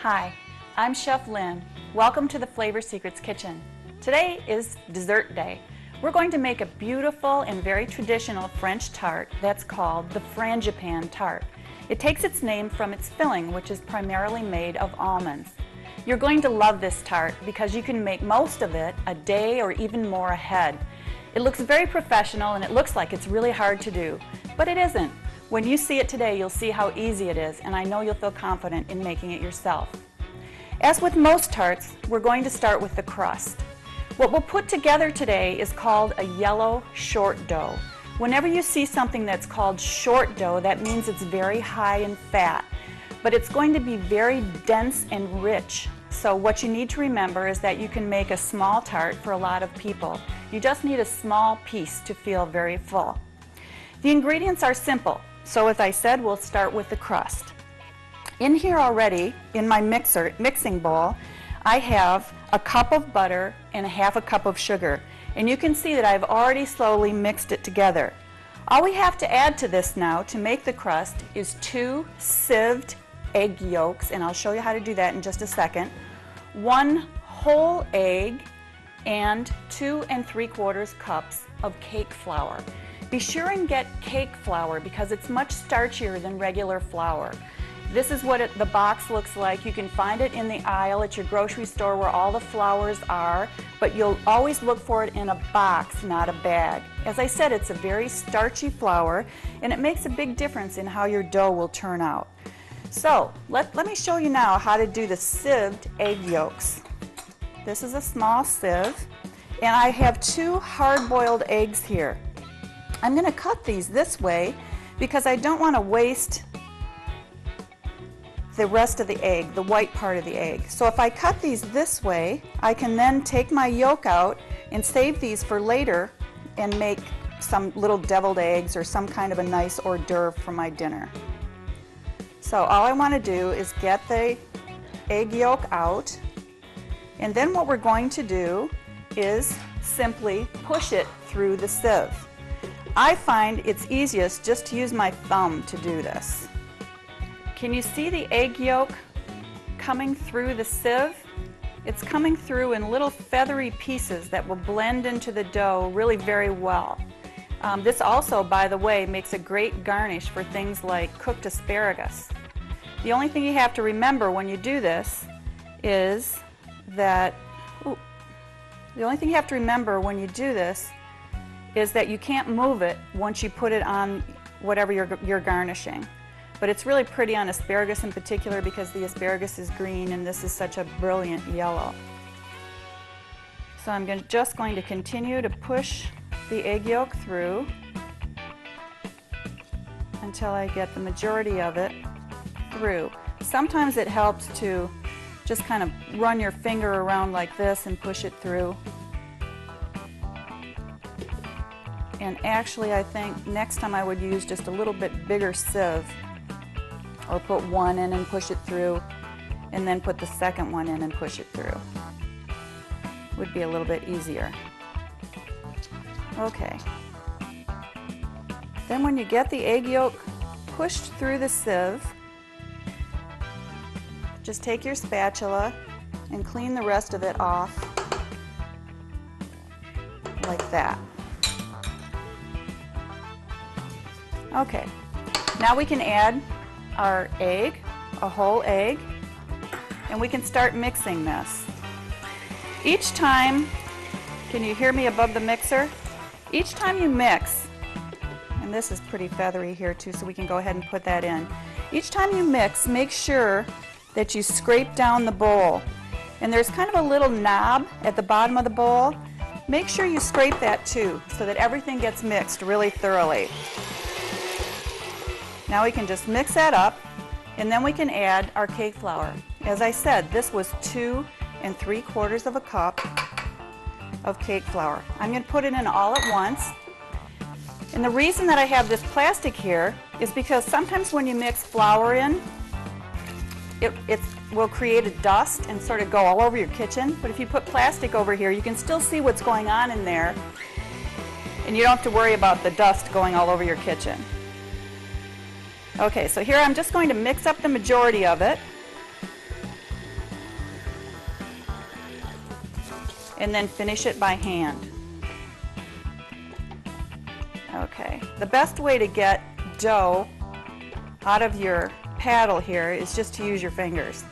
Hi, I'm Chef Lynn. Welcome to the Flavor Secrets Kitchen. Today is dessert day. We're going to make a beautiful and very traditional French tart that's called the Frangipane Tart. It takes its name from its filling, which is primarily made of almonds. You're going to love this tart because you can make most of it a day or even more ahead. It looks very professional and it looks like it's really hard to do, but it isn't. When you see it today, you'll see how easy it is, and I know you'll feel confident in making it yourself. As with most tarts, we're going to start with the crust. What we'll put together today is called a yellow short dough. Whenever you see something that's called short dough, that means it's very high in fat, but it's going to be very dense and rich. So what you need to remember is that you can make a small tart for a lot of people. You just need a small piece to feel very full. The ingredients are simple. So as I said, we'll start with the crust. In here already, in my mixing bowl, I have a cup of butter and a half a cup of sugar. And you can see that I've already slowly mixed it together. All we have to add to this now to make the crust is 2 sieved egg yolks, and I'll show you how to do that in just a second, 1 whole egg, and 2 3/4 cups of cake flour. Be sure and get cake flour because it's much starchier than regular flour. This is what the box looks like. You can find it in the aisle at your grocery store where all the flours are, but you'll always look for it in a box, not a bag. As I said, it's a very starchy flour, and it makes a big difference in how your dough will turn out. So let me show you now how to do the sieved egg yolks. This is a small sieve, and I have 2 hard-boiled eggs here. I'm going to cut these this way because I don't want to waste the rest of the egg, the white part of the egg. So if I cut these this way, I can then take my yolk out and save these for later and make some little deviled eggs or some kind of a nice hors d'oeuvre for my dinner. So all I want to do is get the egg yolk out, and then what we're going to do is simply push it through the sieve. I find it's easiest just to use my thumb to do this. Can you see the egg yolk coming through the sieve? It's coming through in little feathery pieces that will blend into the dough really very well. This also, by the way, makes a great garnish for things like cooked asparagus. The only thing you have to remember when you do this is that you can't move it once you put it on whatever you're garnishing. But it's really pretty on asparagus in particular because the asparagus is green and this is such a brilliant yellow. So I'm just going to continue to push the egg yolk through until I get the majority of it through. Sometimes it helps to just kind of run your finger around like this and push it through. And actually, I think next time I would use just a little bit bigger sieve, or put one in and push it through, and then put the second one in and push it through. Would be a little bit easier. Okay. Then when you get the egg yolk pushed through the sieve, just take your spatula and clean the rest of it off like that. Okay, now we can add our egg, a whole egg, and we can start mixing this. Each time, can you hear me above the mixer? Each time you mix, and this is pretty feathery here too, so we can go ahead and put that in. Each time you mix, make sure that you scrape down the bowl. And there's kind of a little knob at the bottom of the bowl. Make sure you scrape that too, so that everything gets mixed really thoroughly. Now we can just mix that up, and then we can add our cake flour. As I said, this was 2 3/4 cup of cake flour. I'm going to put it in all at once. And the reason that I have this plastic here is because sometimes when you mix flour in, it will create a dust and sort of go all over your kitchen. But if you put plastic over here, you can still see what's going on in there, and you don't have to worry about the dust going all over your kitchen. Okay, so here I'm just going to mix up the majority of it. and then finish it by hand. Okay, the best way to get dough out of your paddle here is just to use your fingers.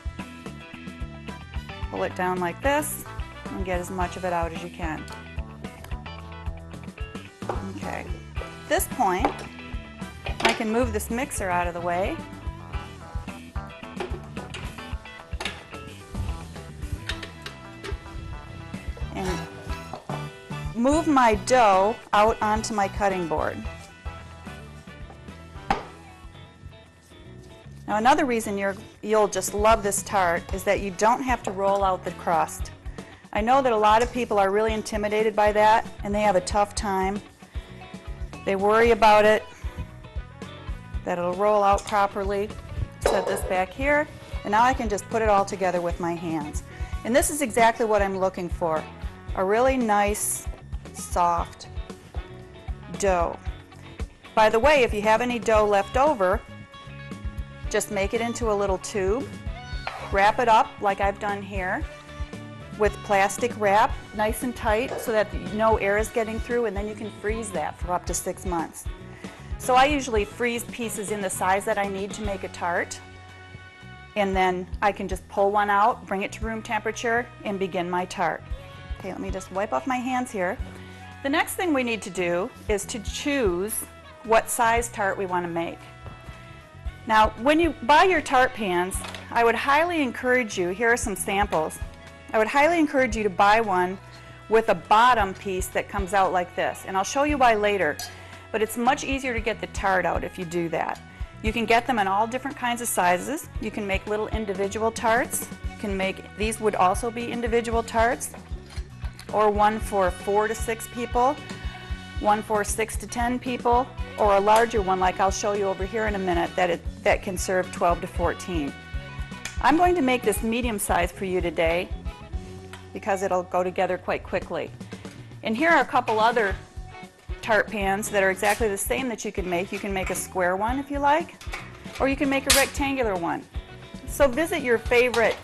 Pull it down like this and get as much of it out as you can. Okay, at this point I can move this mixer out of the way. And move my dough out onto my cutting board. Now another reason you'll just love this tart is that you don't have to roll out the crust. I know that a lot of people are really intimidated by that and they have a tough time. They worry about it, that it'll roll out properly. Set this back here, and now I can just put it all together with my hands. And this is exactly what I'm looking for, a really nice, soft dough. By the way, if you have any dough left over, just make it into a little tube, wrap it up like I've done here with plastic wrap, nice and tight so that no air is getting through, and then you can freeze that for up to 6 months. So I usually freeze pieces in the size that I need to make a tart, and then I can just pull one out, bring it to room temperature, and begin my tart. Okay, let me just wipe off my hands here. The next thing we need to do is to choose what size tart we want to make. Now, when you buy your tart pans, I would highly encourage you, here are some samples, I would highly encourage you to buy one with a bottom piece that comes out like this, and I'll show you why later, but it's much easier to get the tart out if you do that. You can get them in all different kinds of sizes. You can make little individual tarts. You can make, these would also be individual tarts, or one for 4 to 6 people, one for 6 to 10 people, or a larger one like I'll show you over here in a minute that can serve 12 to 14. I'm going to make this medium size for you today because it'll go together quite quickly. And here are a couple other tart pans that are exactly the same that you can make. You can make a square one if you like, or you can make a rectangular one. So visit your favorite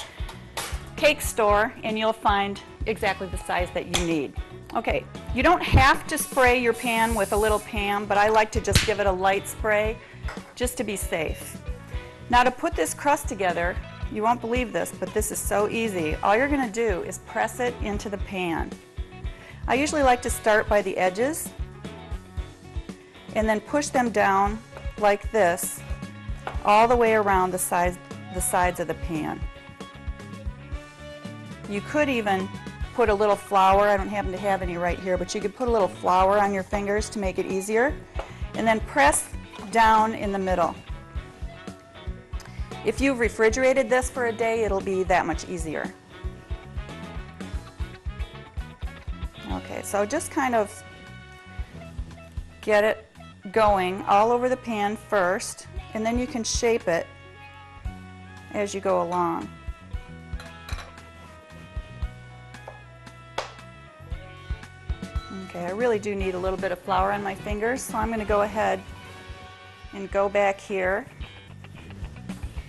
cake store and you'll find exactly the size that you need. Okay, you don't have to spray your pan with a little Pam, but I like to just give it a light spray just to be safe. Now to put this crust together, you won't believe this, but this is so easy. All you're going to do is press it into the pan. I usually like to start by the edges and then push them down like this all the way around the sides of the pan. You could even put a little flour, I don't happen to have any right here, but you could put a little flour on your fingers to make it easier, and then press down in the middle. If you've refrigerated this for a day, it'll be that much easier. Okay, so just kind of get it going all over the pan first, and then you can shape it as you go along. Okay, I really do need a little bit of flour on my fingers, so I'm going to go ahead and go back here,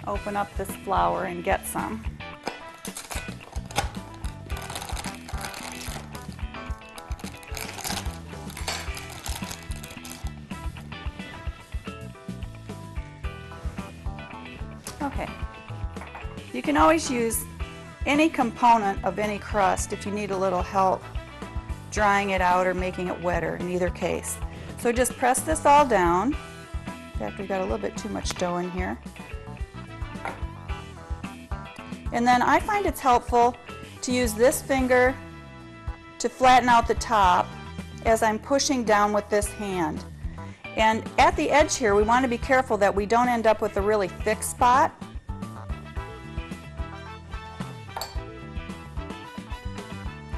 open up this flour and get some. Okay, you can always use any component of any crust if you need a little help drying it out or making it wetter in either case. So just press this all down. In fact, we've got a little bit too much dough in here. And then I find it's helpful to use this finger to flatten out the top as I'm pushing down with this hand. And at the edge here, we want to be careful that we don't end up with a really thick spot.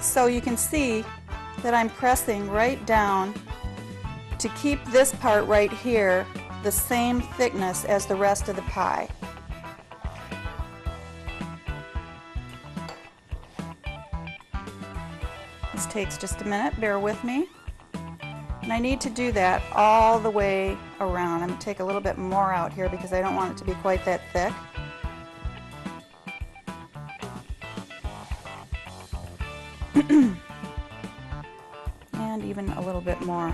So you can see that I'm pressing right down to keep this part right here the same thickness as the rest of the pie. This takes just a minute, bear with me. And I need to do that all the way around. I'm going to take a little bit more out here because I don't want it to be quite that thick. even a little bit more.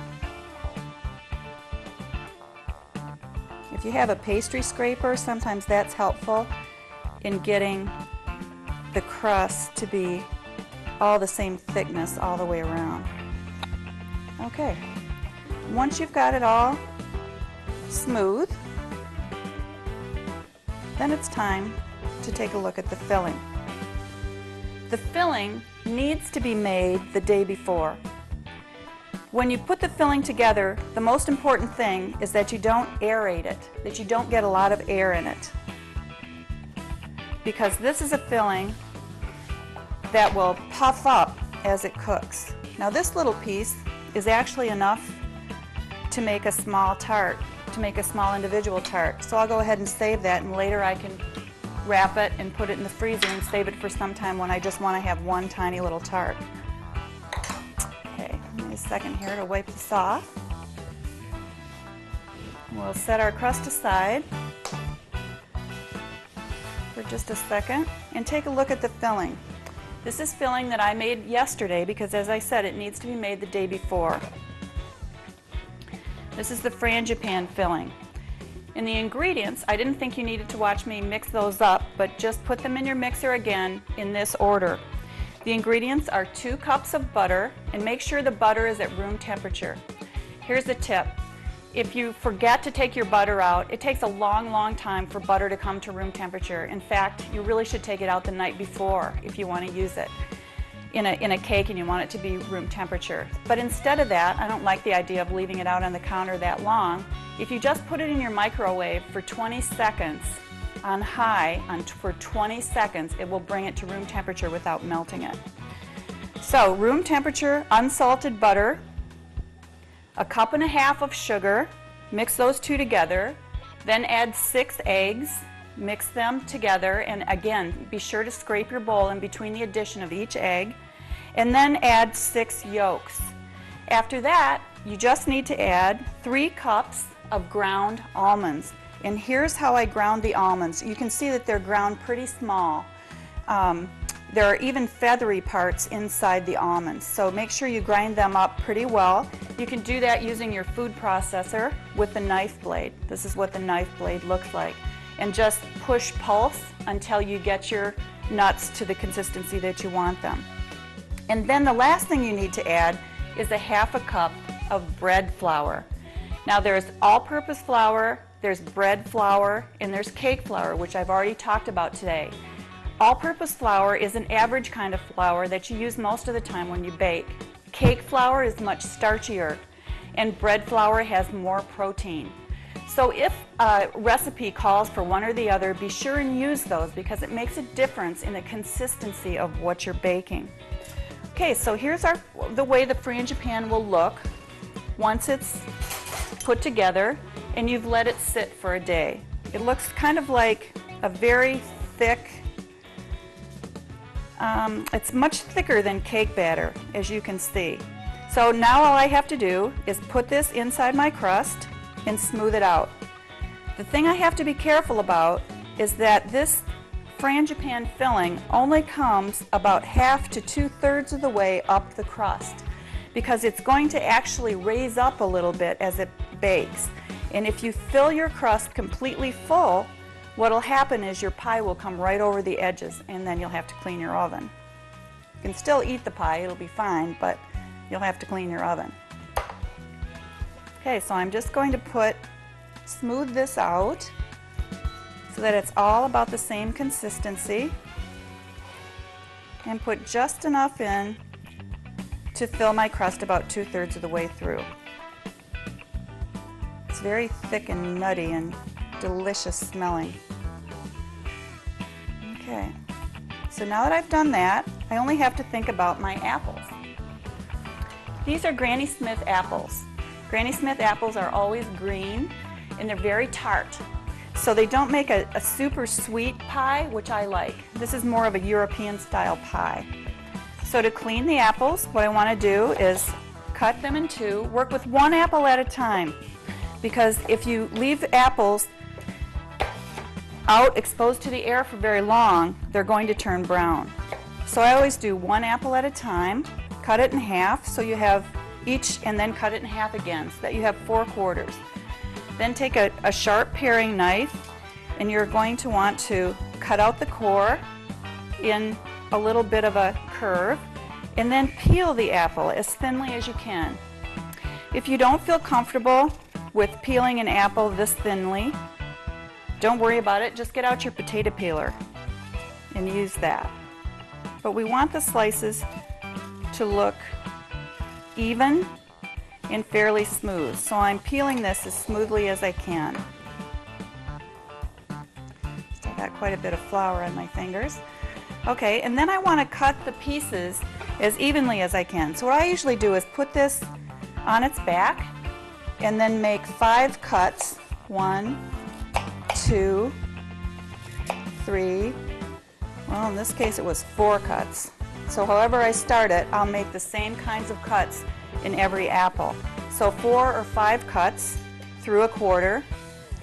If you have a pastry scraper, sometimes that's helpful in getting the crust to be all the same thickness all the way around. Okay, once you've got it all smooth, then it's time to take a look at the filling. The filling needs to be made the day before. When you put the filling together, the most important thing is that you don't aerate it, that you don't get a lot of air in it. Because this is a filling that will puff up as it cooks. Now this little piece is actually enough to make a small tart, to make a small individual tart. So I'll go ahead and save that, and later I can wrap it and put it in the freezer and save it for some time when I just want to have one tiny little tart. Okay, give me a second here to wipe this off. We'll set our crust aside for just a second and take a look at the filling. This is filling that I made yesterday because, as I said, it needs to be made the day before. This is the Frangipane filling. In the ingredients, I didn't think you needed to watch me mix those up, but just put them in your mixer again in this order. The ingredients are 2 cups of butter, and make sure the butter is at room temperature. Here's a tip. If you forget to take your butter out, it takes a long time for butter to come to room temperature. In fact, you really should take it out the night before if you want to use it in a cake and you want it to be room temperature. But instead of that, I don't like the idea of leaving it out on the counter that long. If you just put it in your microwave for 20 seconds on high for 20 seconds, it will bring it to room temperature without melting it. So room temperature unsalted butter, a 1.5 cups of sugar, mix those 2 together, then add 6 eggs, mix them together, and again, be sure to scrape your bowl in between the addition of each egg, and then add 6 yolks. After that, you just need to add 3 cups of ground almonds. And here's how I ground the almonds. You can see that they're ground pretty small. There are even feathery parts inside the almonds, so make sure you grind them up pretty well. You can do that using your food processor with the knife blade. This is what the knife blade looks like. And just push pulse until you get your nuts to the consistency that you want them. And then the last thing you need to add is a 1/2 cup of bread flour. Now there's all-purpose flour, there's bread flour, and there's cake flour, which I've already talked about today. All-purpose flour is an average kind of flour that you use most of the time when you bake. Cake flour is much starchier, and bread flour has more protein. So if a recipe calls for one or the other, be sure and use those because it makes a difference in the consistency of what you're baking. Okay, so here's the way the Frangipane will look once it's put together and you've let it sit for a day. It looks kind of like a very thick, it's much thicker than cake batter, as you can see. So now all I have to do is put this inside my crust and smooth it out. The thing I have to be careful about is that this Frangipane filling only comes about 1/2 to 2/3 of the way up the crust because it's going to actually raise up a little bit as it bakes. And if you fill your crust completely full, what will happen is your pie will come right over the edges and then you'll have to clean your oven. You can still eat the pie, it'll be fine, but you'll have to clean your oven. Okay, so I'm just going to smooth this out so that it's all about the same consistency and put just enough in to fill my crust about 2/3 of the way through. It's very thick and nutty and delicious smelling. Okay, so now that I've done that, I only have to think about my apples. These are Granny Smith apples. Granny Smith apples are always green and they're very tart. So they don't make a super sweet pie, which I like. This is more of a European style pie. So to clean the apples, what I want to do is cut them in 2, work with 1 apple at a time. Because if you leave apples out exposed to the air for very long, they're going to turn brown. So I always do 1 apple at a time, cut it in half so you have each, and then cut it in half again so that you have 4 quarters. Then take a sharp paring knife, and you're going to want to cut out the core in a little bit of a curve, and then peel the apple as thinly as you can. If you don't feel comfortable with peeling an apple this thinly, don't worry about it, just get out your potato peeler and use that. But we want the slices to look even and fairly smooth, so I'm peeling this as smoothly as I can. Still got quite a bit of flour on my fingers. Okay, and then I want to cut the pieces as evenly as I can. So what I usually do is put this on its back and then make 5 cuts. 1, 2, 3, well, in this case it was 4 cuts. So however I start it, I'll make the same kinds of cuts in every apple. So 4 or 5 cuts through a quarter,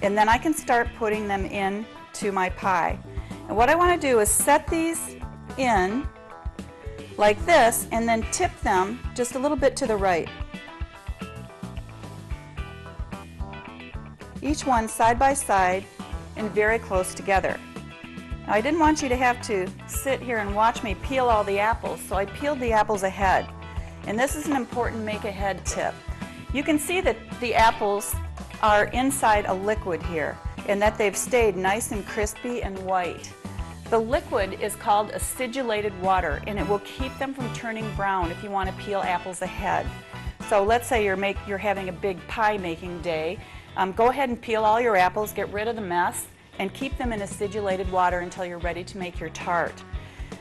and then I can start putting them in to my pie. And what I want to do is set these in like this and then tip them just a little bit to the right. Each one side by side and very close together. Now, I didn't want you to have to sit here and watch me peel all the apples, so I peeled the apples ahead. And this is an important make ahead tip. You can see that the apples are inside a liquid here and that they've stayed nice and crispy and white. The liquid is called acidulated water, and it will keep them from turning brown if you want to peel apples ahead. So let's say you're having a big pie making day. Go ahead and peel all your apples, get rid of the mess, and keep them in acidulated water until you're ready to make your tart.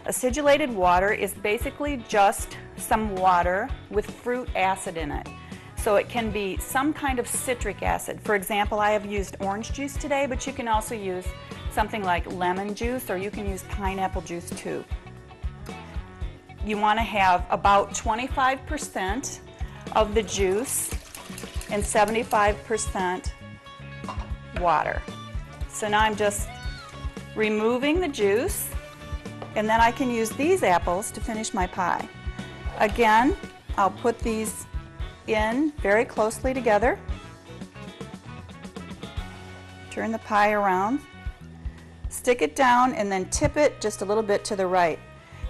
Acidulated water is basically just some water with fruit acid in it. So it can be some kind of citric acid. For example, I have used orange juice today, but you can also use something like lemon juice, or you can use pineapple juice too. You want to have about 25% of the juice and 75% water. So now I'm just removing the juice, and then I can use these apples to finish my pie. Again, I'll put these in very closely together. Turn the pie around. Stick it down and then tip it just a little bit to the right.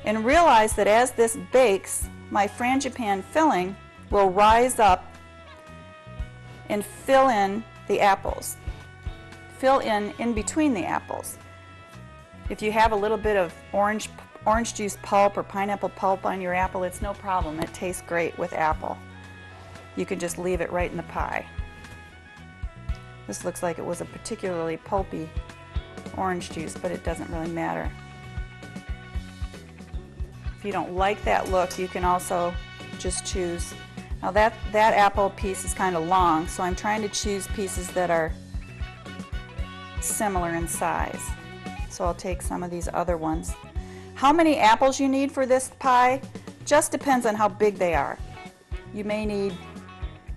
And realize that as this bakes, my frangipane filling will rise up and fill in the apples. Fill in between the apples. If you have a little bit of orange juice pulp or pineapple pulp on your apple, it's no problem. It tastes great with apple. You can just leave it right in the pie. This looks like it was a particularly pulpy orange juice, but it doesn't really matter. If you don't like that look, you can also just choose. Now that apple piece is kind of long, so I'm trying to choose pieces that are similar in size. So I'll take some of these other ones. How many apples you need for this pie just depends on how big they are. You may need,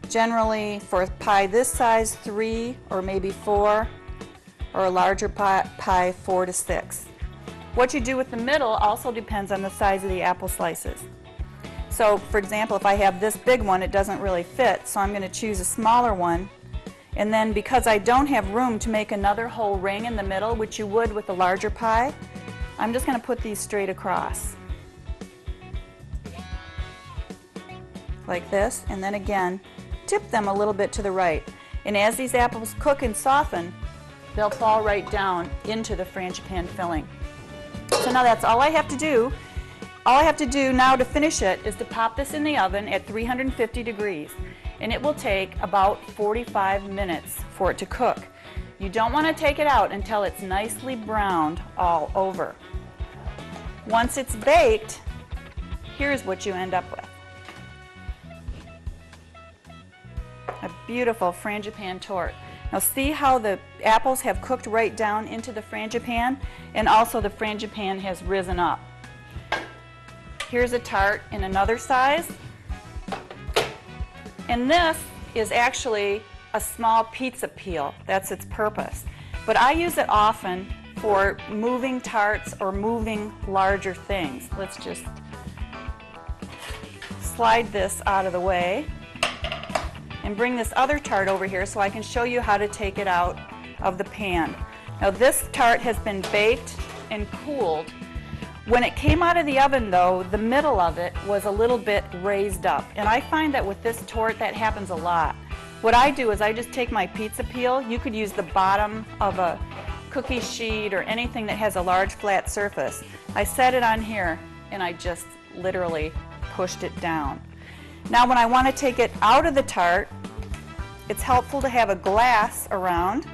generally for a pie this size, 3 or maybe 4, or a larger pie 4 to 6. What you do with the middle also depends on the size of the apple slices. So for example, if I have this big one, it doesn't really fit, so I'm going to choose a smaller one. And then because I don't have room to make another whole ring in the middle, which you would with a larger pie, I'm just going to put these straight across. Like this, and then again, tip them a little bit to the right. And as these apples cook and soften, they'll fall right down into the frangipane filling. So now that's all I have to do. All I have to do now to finish it is to pop this in the oven at 350 degrees. And it will take about 45 minutes for it to cook. You don't want to take it out until it's nicely browned all over. Once it's baked, here's what you end up with. A beautiful frangipane tart. Now see how the apples have cooked right down into the frangipane, and also the frangipane has risen up. Here's a tart in another size. And this is actually a small pizza peel. That's its purpose. But I use it often for moving tarts or moving larger things. Let's just slide this out of the way. and bring this other tart over here so I can show you how to take it out of the pan. Now this tart has been baked and cooled. When it came out of the oven though, the middle of it was a little bit raised up, and I find that with this tort that happens a lot. What I do is I just take my pizza peel. You could use the bottom of a cookie sheet or anything that has a large flat surface. I set it on here and I just literally pushed it down. Now when I want to take it out of the tart, it's helpful to have a glass around.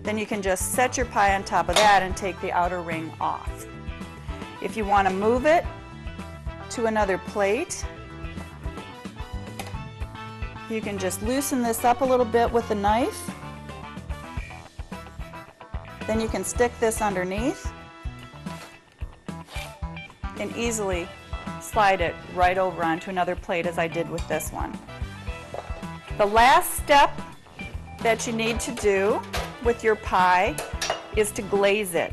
Then you can just set your pie on top of that and take the outer ring off. If you want to move it to another plate, you can just loosen this up a little bit with a knife. Then you can stick this underneath and easily slide it right over onto another plate as I did with this one. The last step that you need to do with your pie is to glaze it.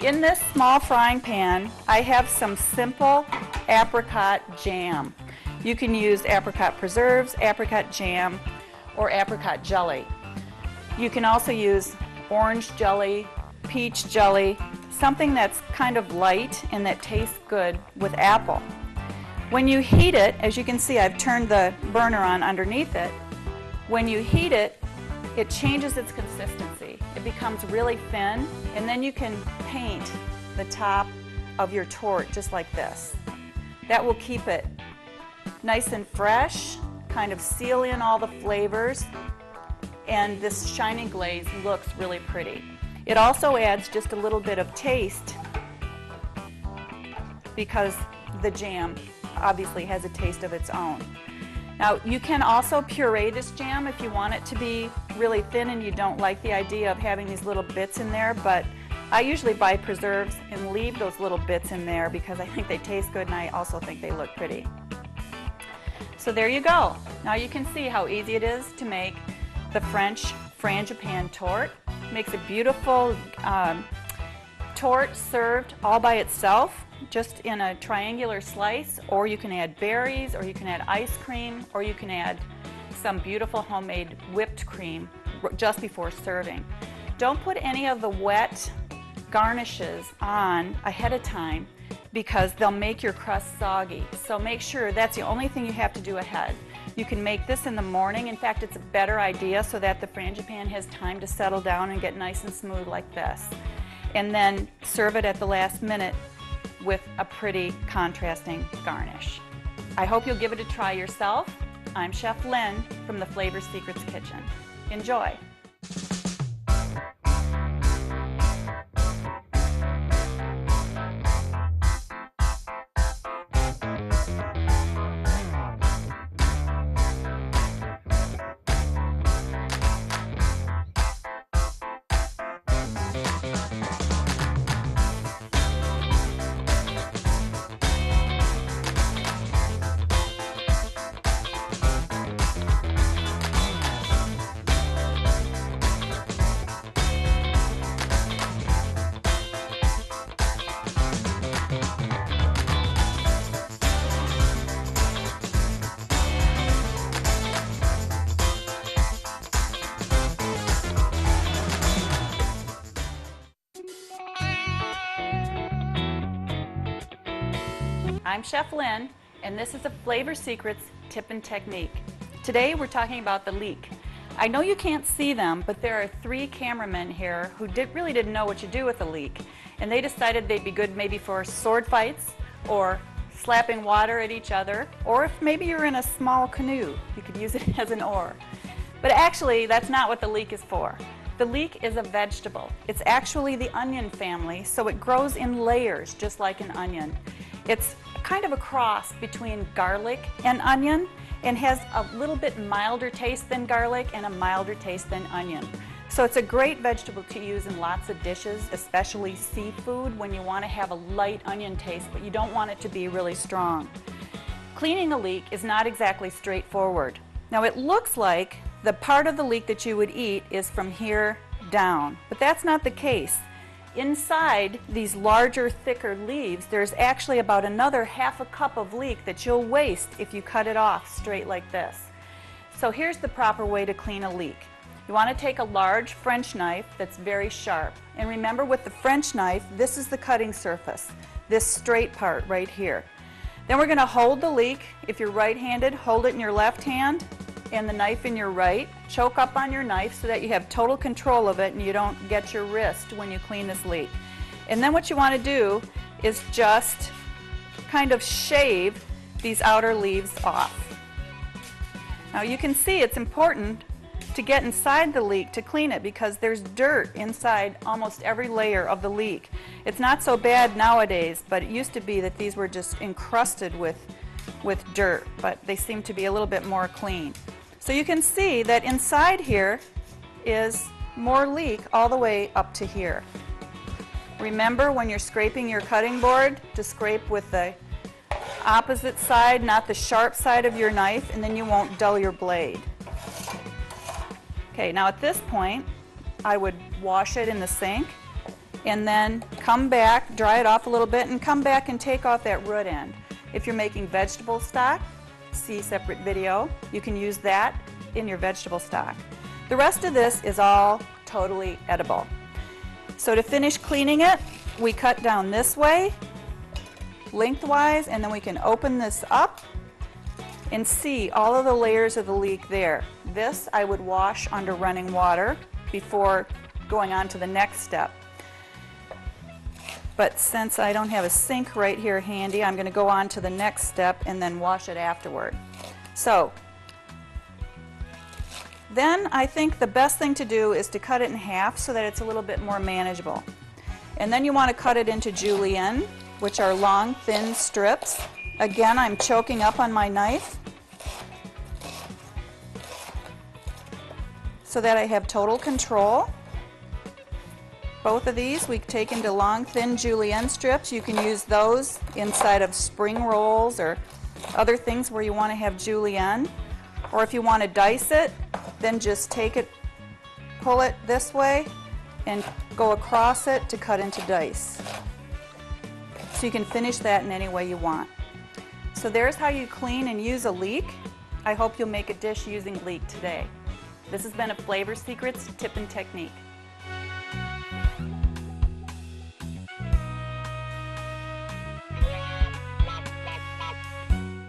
In this small frying pan, I have some simple apricot jam. You can use apricot preserves, apricot jam, or apricot jelly. You can also use orange jelly, peach jelly, something that's kind of light and that tastes good with apple. When you heat it, as you can see, I've turned the burner on underneath it. When you heat it, it changes its consistency. It becomes really thin, and then you can paint the top of your tort just like this. That will keep it nice and fresh, kind of seal in all the flavors, and this shiny glaze looks really pretty. It also adds just a little bit of taste because the jam obviously has a taste of its own. Now you can also puree this jam if you want it to be really thin and you don't like the idea of having these little bits in there, but I usually buy preserves and leave those little bits in there because I think they taste good and I also think they look pretty. So there you go. Now you can see how easy it is to make the French Frangipane Tart. Makes a beautiful tort served all by itself, just in a triangular slice, or you can add berries, or you can add ice cream, or you can add some beautiful homemade whipped cream just before serving. Don't put any of the wet garnishes on ahead of time because they'll make your crust soggy. So make sure that's the only thing you have to do ahead. You can make this in the morning. In fact, it's a better idea so that the Frangipane has time to settle down and get nice and smooth like this. And then serve it at the last minute with a pretty contrasting garnish. I hope you'll give it a try yourself. I'm Chef Lynn from the Flavor Secrets Kitchen. Enjoy! I'm Chef Lynn, and this is a Flavor Secrets tip and technique. Today we're talking about the Leek. I know you can't see them, but there are 3 cameramen here who really didn't know what to do with a Leek, and they decided they'd be good maybe for sword fights or slapping water at each other, or if maybe you're in a small canoe, you could use it as an oar. But actually, that's not what the Leek is for. The Leek is a vegetable. It's actually the onion family, so it grows in layers just like an onion. It's kind of a cross between garlic and onion and has a little bit milder taste than garlic and a milder taste than onion. So it's a great vegetable to use in lots of dishes, especially seafood, when you want to have a light onion taste, but you don't want it to be really strong. Cleaning a leek is not exactly straightforward. Now it looks like the part of the leek that you would eat is from here down, but that's not the case. Inside these larger, thicker leaves, there's actually about another half a cup of leek that you'll waste if you cut it off straight like this. So here's the proper way to clean a leek. You want to take a large French knife that's very sharp. And remember, with the French knife, this is the cutting surface, this straight part right here. Then we're going to hold the leek. If you're right-handed, hold it in your left hand and the knife in your right. Choke up on your knife so that you have total control of it and you don't get your wrist when you clean this leek. And then what you want to do is just kind of shave these outer leaves off. Now you can see it's important to get inside the leek to clean it because there's dirt inside almost every layer of the leek. It's not so bad nowadays, but it used to be that these were just encrusted with dirt, but they seem to be a little bit more clean. So you can see that inside here is more leek all the way up to here. Remember, when you're scraping your cutting board, to scrape with the opposite side, not the sharp side of your knife, and then you won't dull your blade. Okay, now at this point, I would wash it in the sink and then come back, dry it off a little bit, and come back and take off that root end. If you're making vegetable stock, see separate video, you can use that in your vegetable stock. The rest of this is all totally edible. So to finish cleaning it, we cut down this way, lengthwise, and then we can open this up and see all of the layers of the leek there. This I would wash under running water before going on to the next step. But since I don't have a sink right here handy, I'm going to go on to the next step and then wash it afterward. So then I think the best thing to do is to cut it in half so that it's a little bit more manageable. And then you want to cut it into julienne, which are long, thin strips. Again, I'm choking up on my knife so that I have total control. Both of these we take into long, thin julienne strips. You can use those inside of spring rolls or other things where you want to have julienne. Or if you want to dice it, then just take it, pull it this way, and go across it to cut into dice. So you can finish that in any way you want. So there's how you clean and use a leek. I hope you'll make a dish using leek today. This has been a Flavor Secrets Tip and Technique.